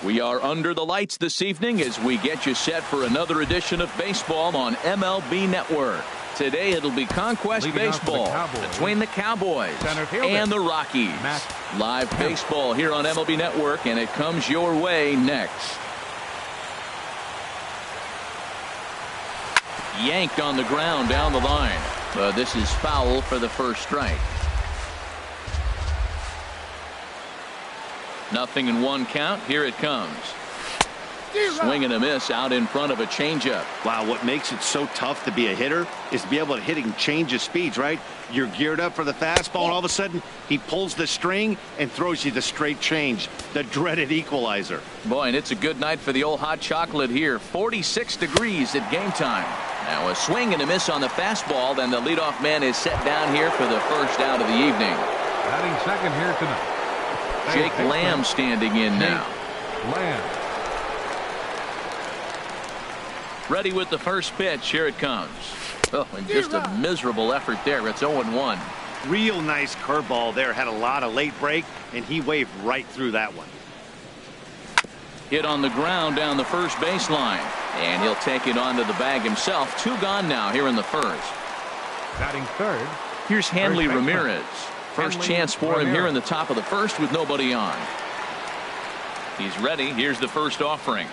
We are under the lights this evening as we get you set for another edition of baseball on MLB Network. Today it'll be Conquest Baseball between the Cowboys and the Rockies. Live baseball here on MLB Network, and it comes your way next. Yanked on the ground down the line. This is foul for the first strike. 0-1 count. Here it comes. Swing and a miss out in front of a changeup. Wow, what makes it so tough to be a hitter is to be able to hitting change of speeds, right? You're geared up for the fastball, and all of a sudden he pulls the string and throws you the straight change, the dreaded equalizer. Boy, and it's a good night for the old hot chocolate here. 46 degrees at game time. Now a swing and a miss on the fastball. Then the leadoff man is set down here for the first out of the evening. Batting second here tonight, Jake Lamb standing in now. Lamb. Ready with the first pitch. Here it comes. Oh, and just a miserable effort there. It's 0-1. Real nice curveball there. Had a lot of late break, and he waved right through that one. Hit on the ground down the first baseline, and he'll take it onto the bag himself. 2 gone now here in the first. Batting third. Here's Hanley Ramirez. First chance for him here in the top of the first with nobody on. He's ready. Here's the first offering.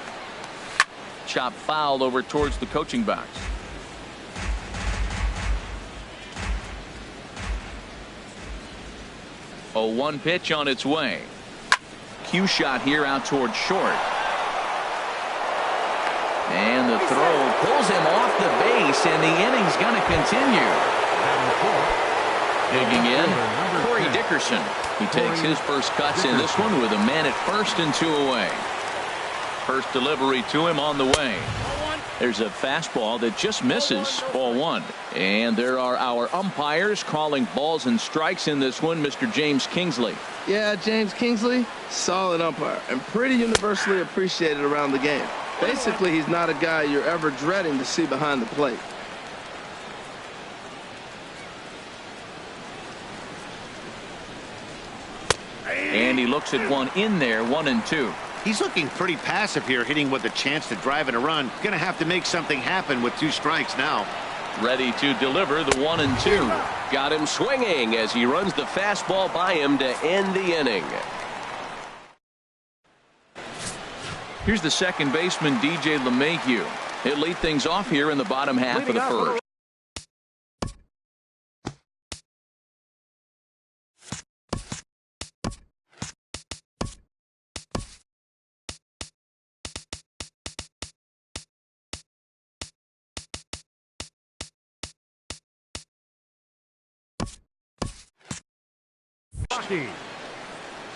Chop foul over towards the coaching box. A 1 pitch on its way. Cue shot here out towards short. And the throw pulls him off the base, and the inning's going to continue. Digging in, Corey Dickerson. He takes his first cuts in this one with a man at first and 2 away. First delivery to him on the way. There's a fastball that just misses. Ball 1. And there are our umpires calling balls and strikes in this one. Mr. James Kingsley. Yeah, James Kingsley, solid umpire and pretty universally appreciated around the game. Basically, he's not a guy you're ever dreading to see behind the plate. And he looks at one in there, 1-2. He's looking pretty passive here, hitting with a chance to drive in a run. Going to have to make something happen with 2 strikes now. Ready to deliver the 1-2. Got him swinging as he runs the fastball by him to end the inning. Here's the second baseman, DJ LeMahieu. He'll lead things off here in the bottom half of the first.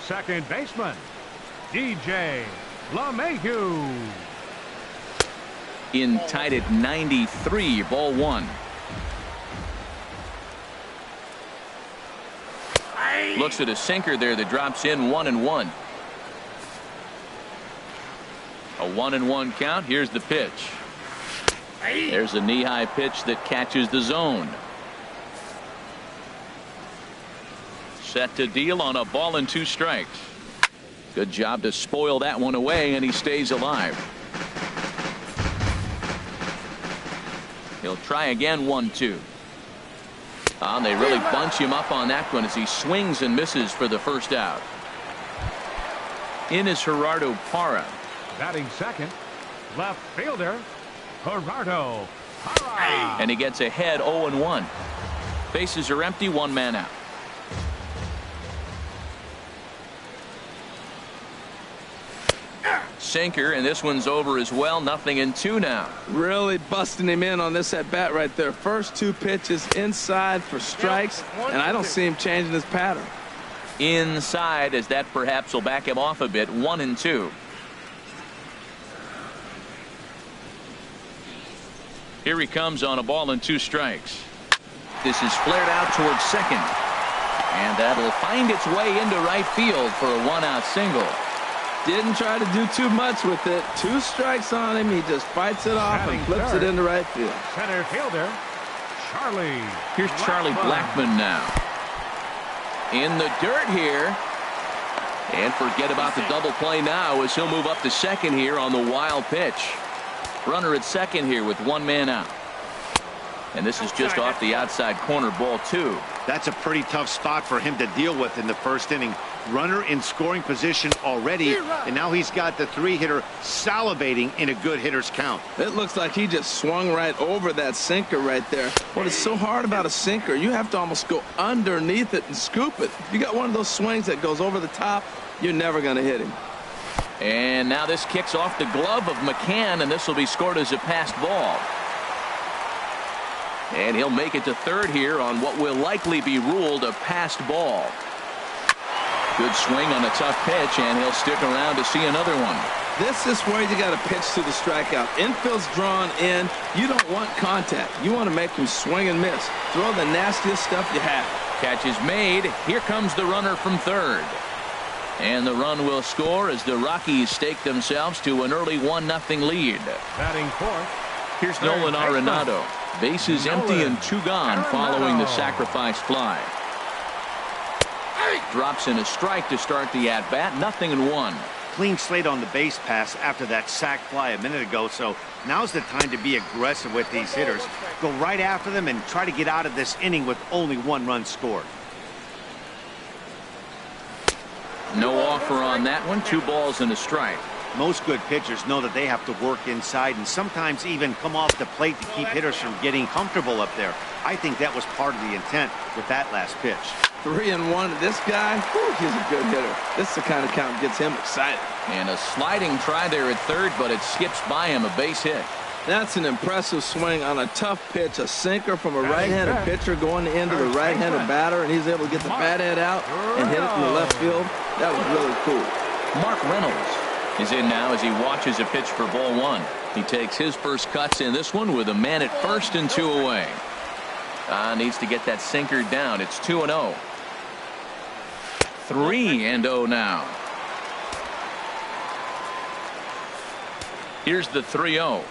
Second baseman, DJ LeMahieu. In tied at 93, ball 1. Looks at a sinker there that drops in, 1-1. A 1-1 count. Here's the pitch. There's a knee-high pitch that catches the zone. Set to deal on a ball and 2 strikes. Good job to spoil that one away, and he stays alive. He'll try again, 1-2. And they really bunch him up on that one as he swings and misses for the first out. In is Gerardo Parra. Batting second, left fielder Gerardo Parra. And he gets ahead, 0-1. Bases are empty, 1 man out. Sinker, and this one's over as well. 0-2 now. Really busting him in on this at bat right there. First 2 pitches inside for strikes, and I don't see him changing his pattern. Inside, as that perhaps will back him off a bit. 1-2. Here he comes on a ball and 2 strikes. This is flared out towards second, and that'll find its way into right field for a 1-out single. Didn't try to do too much with it. 2 strikes on him. He just fights it off and flips it into right field. Center fielder Charlie. Here's Charlie Blackmon now. In the dirt here. And forget about the double play now as he'll move up to second here on the wild pitch. Runner at second here with one man out. And this is just off the outside corner, ball 2. That's a pretty tough spot for him to deal with in the first inning. Runner in scoring position already, and now he's got the 3-hitter salivating in a good hitter's count. It looks like he just swung right over that sinker right there. What is so hard about a sinker, you have to almost go underneath it and scoop it. If you got one of those swings that goes over the top, you're never going to hit him. And now this kicks off the glove of McCann, and this will be scored as a passed ball. And he'll make it to third here on what will likely be ruled a passed ball. Good swing on a tough pitch, and he'll stick around to see another one. This is where you got to pitch to the strikeout. Infield's drawn in. You don't want contact. You want to make him swing and miss. Throw the nastiest stuff you have. Catch is made. Here comes the runner from third. And the run will score as the Rockies stake themselves to an early 1-0 lead. Batting fourth. Here's Nolan Arenado. Bases empty and 2 gone following the sacrifice fly. Drops in a strike to start the at-bat. 0-1. Clean slate on the base pass after that sac fly a minute ago, so now's the time to be aggressive with these hitters. Go right after them and try to get out of this inning with only 1 run scored. No offer on that one. 2 balls and a strike. Most good pitchers know that they have to work inside and sometimes even come off the plate to keep hitters from getting comfortable up there. I think that was part of the intent with that last pitch. 3-1. This guy, whew, he's a good hitter. This is the kind of count that gets him excited. And a sliding try there at third, but it skips by him, a base hit. That's an impressive swing on a tough pitch. A sinker from a right-handed pitcher going into the right-handed batter, and he's able to get the bat head out and hit it in the left field. That was really cool. Mark Reynolds is in now as he watches a pitch for ball 1. He takes his first cuts in this one with a man at first and 2 away. Needs to get that sinker down. It's 2-0. 3-0 now. Here's the 3-0.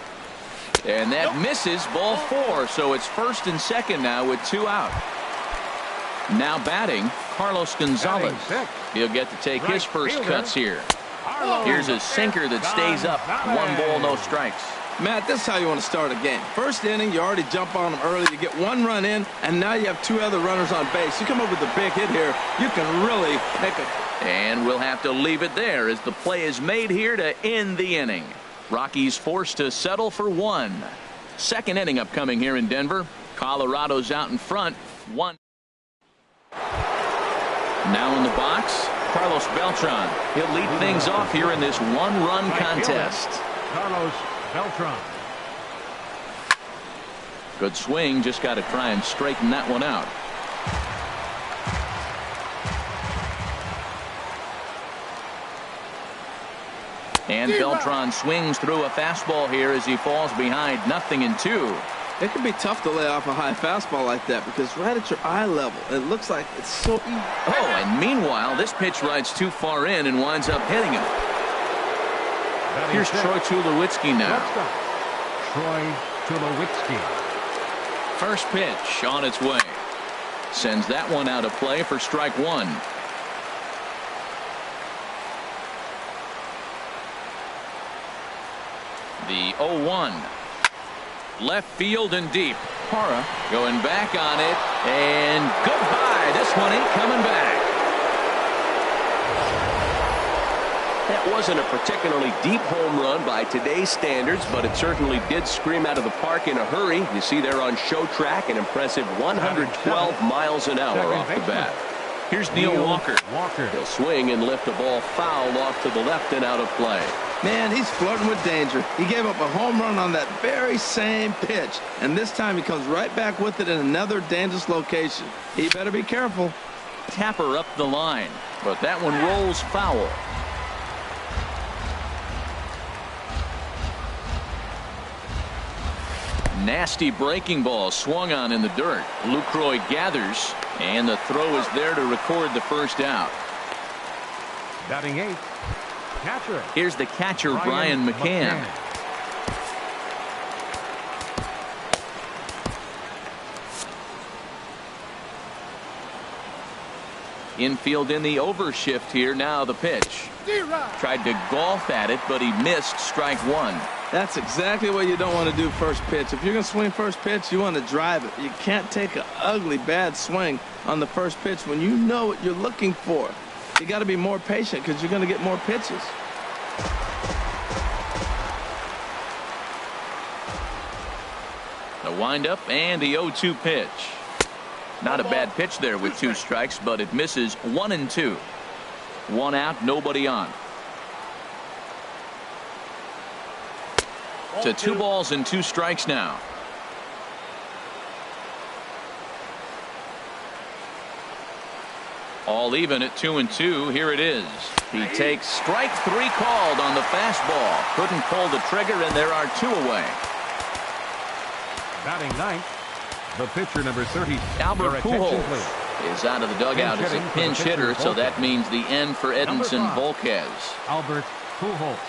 And that misses, ball 4. So it's first and second now with 2 out. Now batting, Carlos Gonzalez. He'll get to take his first cuts here. Here's a sinker that stays up. 1 ball, no strikes. Matt, this is how you want to start a game. First inning, you already jump on them early. You get 1 run in, and now you have 2 other runners on base. You come up with a big hit here, you can really pick it. And we'll have to leave it there as the play is made here to end the inning. Rockies forced to settle for 1. Second inning upcoming here in Denver. Colorado's out in front. 1. Now in the box, Carlos Beltran. He'll lead things off here in this 1-run contest. Carlos Beltran. Good swing. Just got to try and straighten that one out. And Beltran swings through a fastball here as he falls behind 0-2. It can be tough to lay off a high fastball like that because right at your eye level, it looks like it's so easy. Oh, and meanwhile, this pitch rides too far in and winds up hitting him. Here's Troy Tulowitzki now. Troy Tulowitzki. First pitch on its way. Sends that one out of play for strike 1. The 0-1. Left field and deep. Hara going back on it. And goodbye. This one ain't coming back. That wasn't a particularly deep home run by today's standards, but it certainly did scream out of the park in a hurry. You see there on show track an impressive 112 miles an hour off the bat. Here's Neil Walker. He'll swing and lift a ball foul off to the left and out of play. Man, he's flirting with danger. He gave up a home run on that very same pitch, and this time he comes right back with it in another dangerous location. He better be careful. Tapper up the line, but that one rolls foul. Nasty breaking ball swung on in the dirt. Lucroy gathers, and the throw is there to record the first out. Batting 8. Catcher. Here's the catcher, Brian McCann. Infield in the overshift here. Now the pitch. Tried to golf at it, but he missed strike one. That's exactly what you don't want to do first pitch. If you're going to swing first pitch, you want to drive it. You can't take an ugly, bad swing on the first pitch when you know what you're looking for. You got to be more patient because you're going to get more pitches. The windup and the 0-2 pitch. Not a bad pitch there with 2 strikes, but it misses 1-2. 1 out, nobody on. To 2 balls and 2 strikes now. All even at 2-2. Here it is. He takes strike 3 called on the fastball. Couldn't pull the trigger, and there are 2 away. Batting ninth, the pitcher number 30. Albert Pujols is out of the dugout as a pinch hitter, so that means the end for Edinson Volquez. Albert Pujols.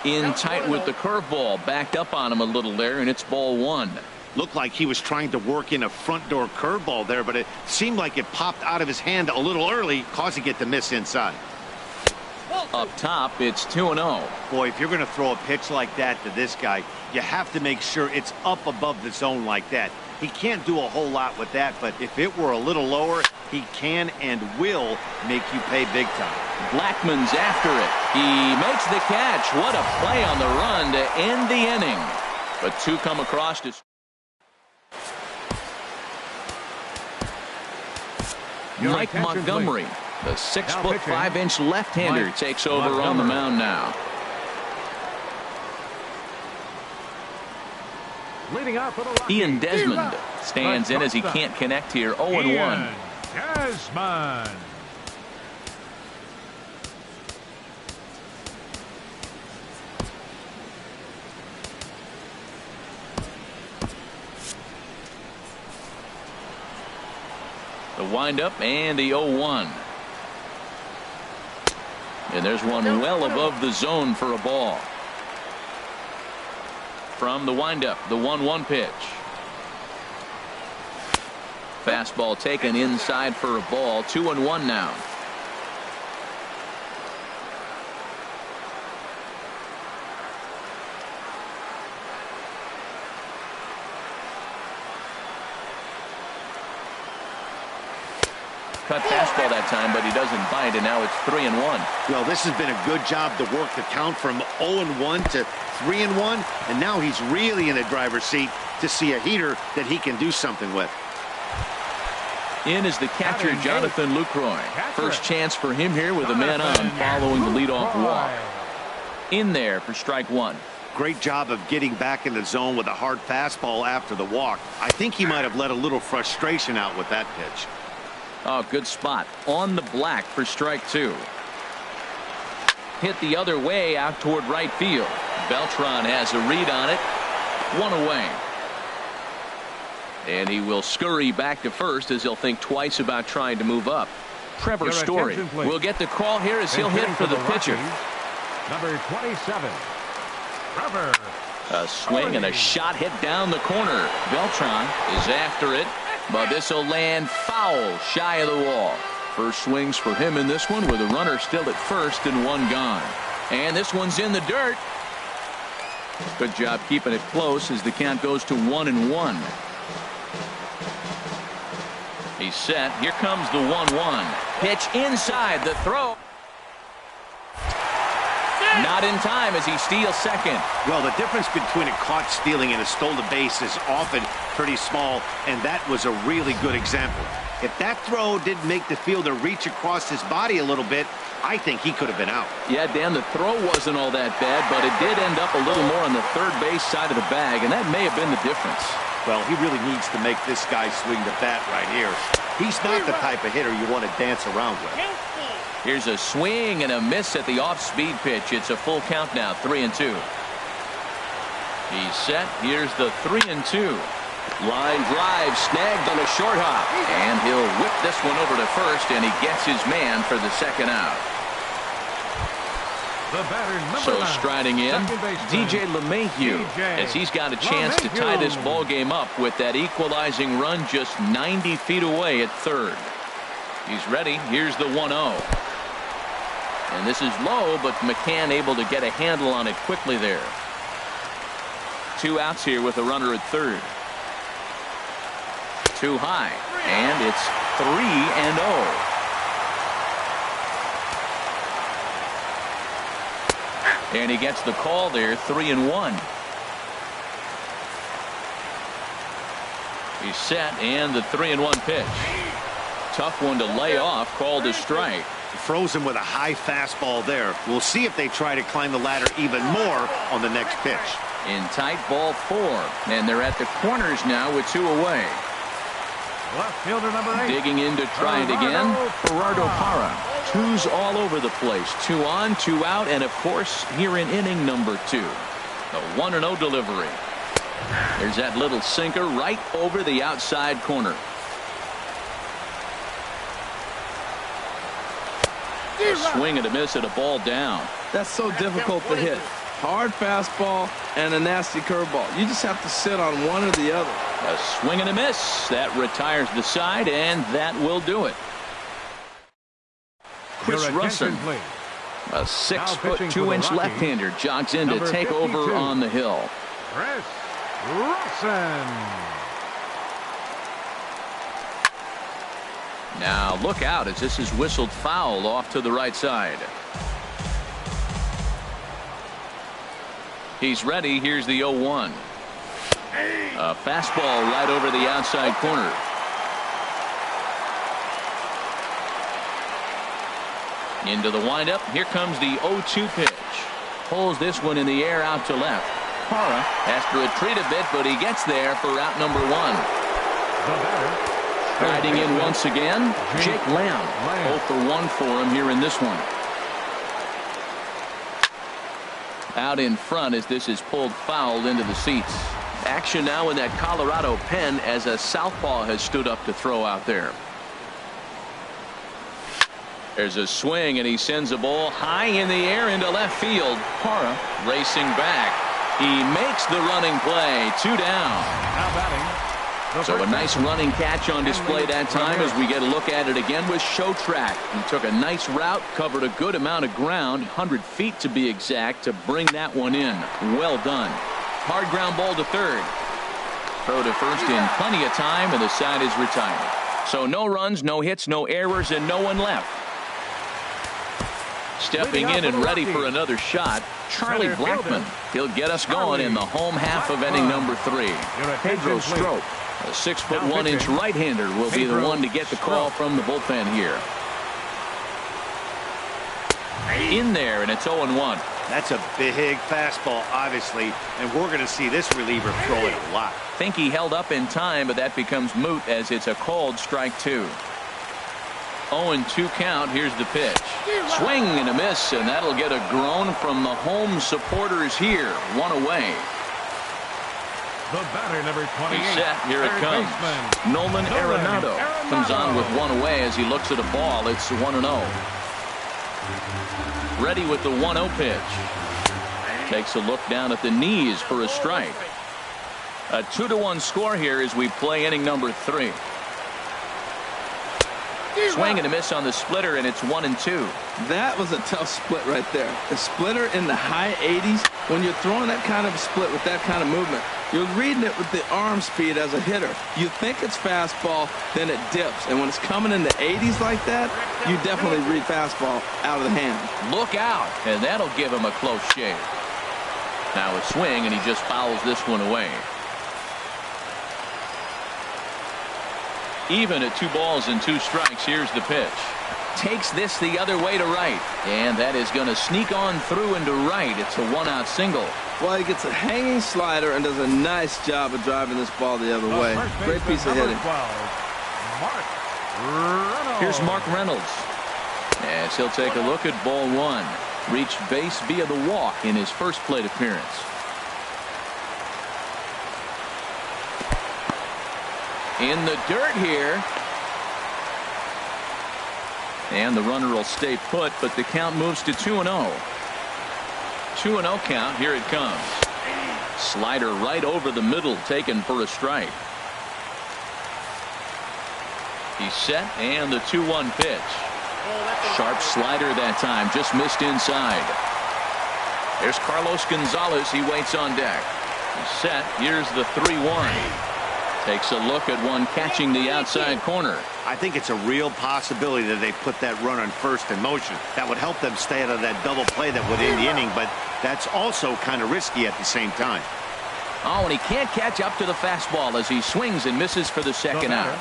In tight with the curveball, backed up on him a little there, and it's ball 1. Looked like he was trying to work in a front door curveball there, but it seemed like it popped out of his hand a little early, causing it to miss inside. Up top, it's 2-0. Boy, if you're going to throw a pitch like that to this guy, you have to make sure it's up above the zone like that. He can't do a whole lot with that, but if it were a little lower, he can and will make you pay big time. Blackmon's after it. He makes the catch. What a play on the run to end the inning. But 2 come across to... Mike Montgomery, the 6'5" left-hander, takes over on the mound now. Leading out for the Ian Desmond stands in as he can't connect here. 0-1. Desmond. The windup and the 0-1. And there's one well above the zone for a ball. From the windup, the 1-1 pitch. Fastball taken inside for a ball. 2-1 now. Cut fastball that time, but he doesn't bite, and now it's 3-1. Well, this has been a good job to work the count from 0-1 to 3-1, and now he's really in the driver's seat to see a heater that he can do something with. In is the catcher, Jonathan Lucroy. First chance for him here with a man on following the leadoff walk. In there for strike 1. Great job of getting back in the zone with a hard fastball after the walk. I think he might have let a little frustration out with that pitch. Oh, good spot on the black for strike 2. Hit the other way out toward right field. Beltran has a read on it. 1 away. And he will scurry back to first as he'll think twice about trying to move up. Trevor Story will get the call here as he'll hit for the pitcher. Number 27. Trevor. A swing and a shot hit down the corner. Beltran is after it, but this will land foul shy of the wall. First swings for him in this one with a runner still at first and 1 gone. And this one's in the dirt. Good job keeping it close as the count goes to 1-1. He's set. Here comes the 1-1. Pitch inside the throw. Not in time as he steals second. Well, the difference between a caught stealing and a stolen base is often pretty small, and that was a really good example. If that throw didn't make the fielder reach across his body a little bit, I think he could have been out. Yeah, Dan, the throw wasn't all that bad, but it did end up a little more on the third base side of the bag, and that may have been the difference. Well, he really needs to make this guy swing the bat right here. He's not the type of hitter you want to dance around with. Here's a swing and a miss at the off-speed pitch. It's a full count now, 3-2. He's set. Here's the 3-2. Line drive snagged on a short hop, and he'll whip this one over to first, and he gets his man for the second out. So striding in, DJ LeMahieu, as he's got a chance to tie this ball game up with that equalizing run just 90 feet away at third. He's ready. Here's the 1-0. And this is low, but McCann able to get a handle on it quickly there. 2 outs here with a runner at third. Too high. And it's 3-0. And he gets the call there, 3-1. He's set, and the 3-1 pitch. Tough one to lay off, called a strike. Froze him with a high fastball there. We'll see if they try to climb the ladder even more on the next pitch. In tight, ball 4. And they're at the corners now with 2 away. Left fielder number 8. Digging in to try it again. Gerardo Parra. 2's all over the place. 2 on, 2 out, and of course here in inning number 2. The 1-0 delivery. There's that little sinker right over the outside corner. A swing and a miss at a ball down. That's so difficult to hit. Hard fastball and a nasty curveball. You just have to sit on one or the other. A swing and a miss. That retires the side, and that will do it. Chris Russin, a 6'2" left-hander, jogs in to take over on the hill. Chris Russin. Now look out as this is whistled foul off to the right side. He's ready. Here's the 0-1. A fastball right over the outside corner. Into the windup. Here comes the 0-2 pitch. Pulls this one in the air out to left. Parra has to retreat a bit, but he gets there for out number 1. Riding in once again, Jake Lamb. 0 for 1 for him here in this one. Out in front as this is pulled foul into the seats. Action now in that Colorado pen as a southpaw has stood up to throw out there. There's a swing and he sends a ball high in the air into left field. Parra racing back. He makes the running play. 2 down. Now batting. So a nice running catch on display that time as we get a look at it again with Show Track. He took a nice route, covered a good amount of ground, 100 feet to be exact, to bring that one in. Well done. Hard ground ball to third. Throw to first in plenty of time, and the side is retired. So no runs, no hits, no errors, and no one left. Stepping in and ready for another shot, Charlie Blackmon. He'll get us going in the home half of inning number 3. Pedro Strop, a 6'1" right-hander, will be the one to get the call from the bullpen here. In there, and it's 0-1. That's a big fastball, obviously, and we're going to see this reliever throw it a lot. Think he held up in time, but that becomes moot as it's a called strike 2. 0-2 count. Here's the pitch. Swing and a miss, and that'll get a groan from the home supporters here. 1 away. The batter, number 28. He's set. Here it comes. Nolan Arenado comes on with 1 away as he looks at a ball. It's 1-0. Ready with the 1-0 pitch. Takes a look down at the knees for a strike. A 2-1 score here as we play inning number 3. Swing and a miss on the splitter, and it's 1-2. That was a tough split right there. A splitter in the high 80s. When you're throwing that kind of split with that kind of movement, you're reading it with the arm speed as a hitter. You think it's fastball, then it dips. And when it's coming in the 80s like that, you definitely read fastball out of the hand. Look out, and that'll give him a close shave. Now a swing, and he just fouls this one away. Even at 2 balls and 2 strikes. Here's the pitch. Takes this the other way to right, and that is going to sneak on through into right. It's a 1-out single. Well, he gets a hanging slider and does a nice job of driving this ball the other way. Great piece of hitting. Here's Mark Reynolds as he'll take a look at ball 1. Reached base via the walk in his first plate appearance. In the dirt here. And the runner will stay put, but the count moves to 2-0. 2-0 count. Here it comes. Slider right over the middle, taken for a strike. He's set, and the 2-1 pitch. Sharp slider that time, just missed inside. There's Carlos Gonzalez. He waits on deck. He's set. Here's the 3-1. Takes a look at one catching the outside corner. I think it's a real possibility that they put that run on first in motion. That would help them stay out of that double play that would end the inning, but that's also kind of risky at the same time. Oh, and he can't catch up to the fastball as he swings and misses for the second out.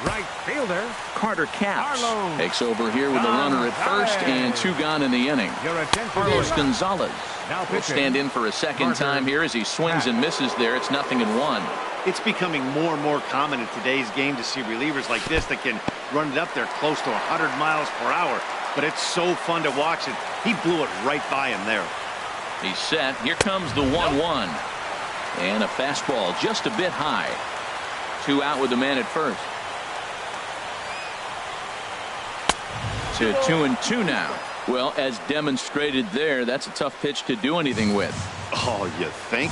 Right fielder. Carter Capps Carlos. takes over here with a runner at first and 2 gone in the inning. Your attention. Carlos Gonzalez Now will pitching. stand in for a second Carter time here as he swings and misses there. It's 0-1. It's becoming more and more common in today's game to see relievers like this that can run it up there close to 100 miles per hour. But it's so fun to watch it. He blew it right by him there. He's set. Here comes the 1-1. And a fastball just a bit high. 2 out with the man at first. To 2-2 now. Well, as demonstrated there, that's a tough pitch to do anything with. Oh, you think?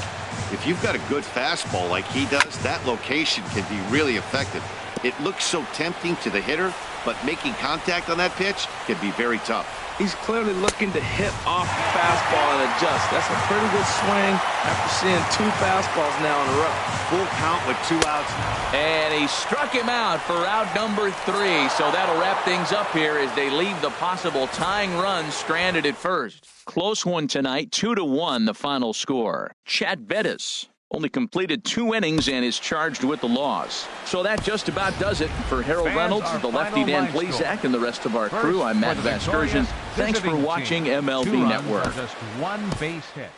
If you've got a good fastball like he does, that location can be really effective. It looks so tempting to the hitter, but making contact on that pitch can be very tough. He's clearly looking to hit off the fastball and adjust. That's a pretty good swing after seeing 2 fastballs now in a row. Full count with 2 outs. And he struck him out for out number 3. So that'll wrap things up here as they leave the possible tying run stranded at first. Close one tonight, 2-1 the final score. Chad Bettis only completed 2 innings and is charged with the loss. So that just about does it. For Harold Fans, Reynolds, our the lefty final Dan line score. Plesac, and the rest of our First, crew, I'm Matt for the Vasgersian. victorious Thanks for visiting watching team. 2 MLB runs Network. for just 1 base hit.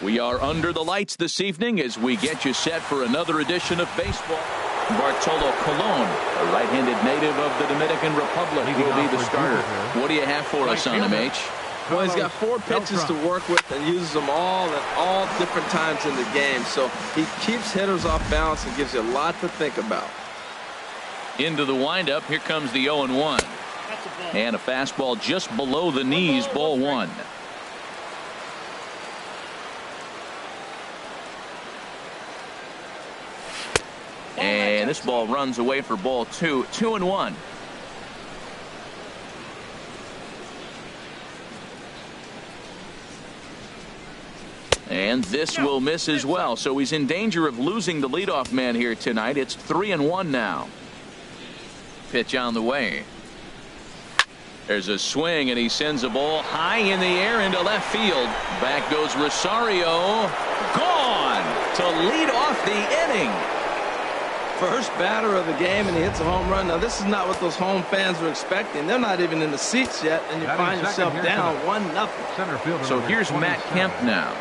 We are under the lights this evening as we get you set for another edition of baseball. Bartolo Colon, a right-handed native of the Dominican Republic, will be the starter. What do you have for us on him, H? Well, he's got 4 pitches to work with and uses them all at all different times in the game. So he keeps hitters off balance and gives you a lot to think about. Into the windup, here comes the 0-1. And a fastball just below the knees, ball 1. And this ball runs away for ball 2. 2-1. And this will miss as well. So he's in danger of losing the leadoff man here tonight. It's 3-1 now. Pitch on the way. There's a swing, and he sends a ball high in the air into left field. Back goes Rosario. Gone to lead off the inning. First batter of the game, and he hits a home run. Now, this is not what those home fans were expecting. They're not even in the seats yet, and you find yourself down 1-0. So here's Matt Kemp now.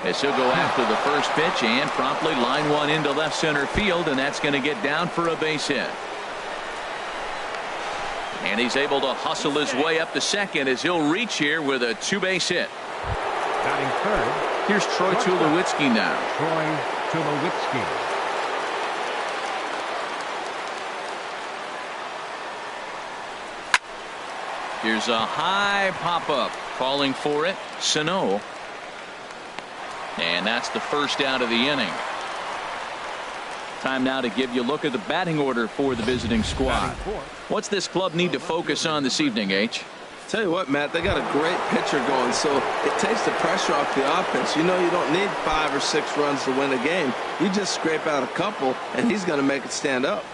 As he'll go after the first pitch and promptly line one into left center field, and that's going to get down for a base hit. And he's able to hustle his way up to second as he'll reach here with a 2-base hit. Batting third. Here's Troy Tulowitzki now. Troy Tulowitzki. Here's a high pop-up. Calling for it, Sano. And that's the first out of the inning. Time now to give you a look at the batting order for the visiting squad. What's this club need to focus on this evening, H? Tell you what, Matt, they got a great pitcher going, so it takes the pressure off the offense. You know you don't need 5 or 6 runs to win a game. You just scrape out a couple, and he's going to make it stand up.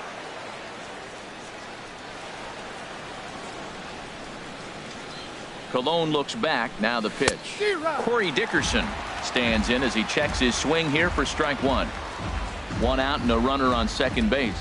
Colon looks back. Now the pitch. Corey Dickerson stands in as he checks his swing here for strike 1. 1 out and a runner on second base.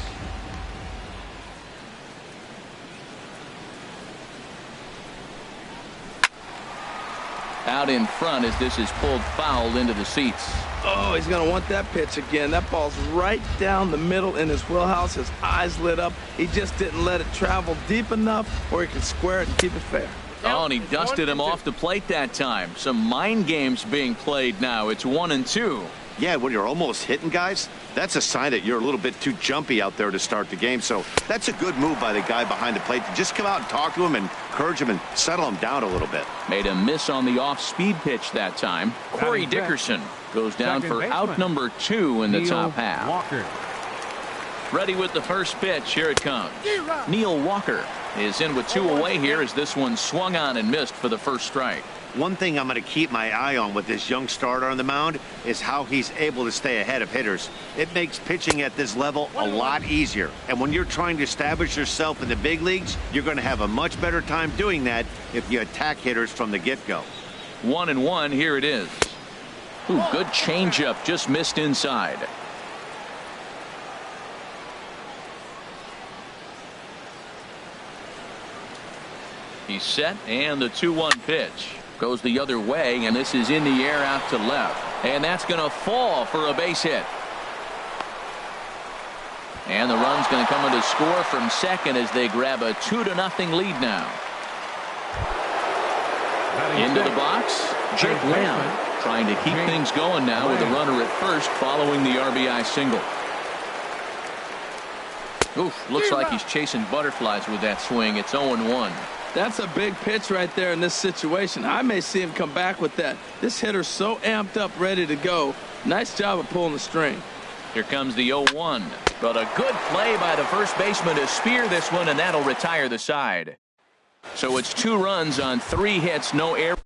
Out in front as this is pulled foul into the seats. Oh, he's going to want that pitch again. That ball's right down the middle in his wheelhouse. His eyes lit up. He just didn't let it travel deep enough where he could square it and keep it fair. Oh, and he dusted him off the plate that time. Some mind games being played now. It's 1-2. Yeah, when you're almost hitting guys, that's a sign that you're a little bit too jumpy out there to start the game. So that's a good move by the guy behind the plate to just come out and talk to him and encourage him and settle him down a little bit. Made a miss on the off-speed pitch that time. Corey Dickerson goes down for out number 2 in the top half. Walker. Ready with the first pitch. Here it comes. Neil Walker is in with 2 away here as this one swung on and missed for the first strike. One thing I'm going to keep my eye on with this young starter on the mound is how he's able to stay ahead of hitters. It makes pitching at this level a lot easier. And when you're trying to establish yourself in the big leagues, you're going to have a much better time doing that if you attack hitters from the get-go. 1-1. Here it is. Ooh, good changeup. Just missed inside. He's set, and the 2-1 pitch goes the other way, and this is in the air out to left, and that's going to fall for a base hit. And the run's going to come in to score from second as they grab a 2-0 lead now. Into the box, Jake Lamb trying to keep things going now with a runner at first following the RBI single. Oof, looks like he's chasing butterflies with that swing. It's 0-1. That's a big pitch right there in this situation. I may see him come back with that. This hitter's so amped up, ready to go. Nice job of pulling the string. Here comes the 0-1. But a good play by the first baseman to spear this one, and that'll retire the side. So it's 2 runs on 3 hits, no error.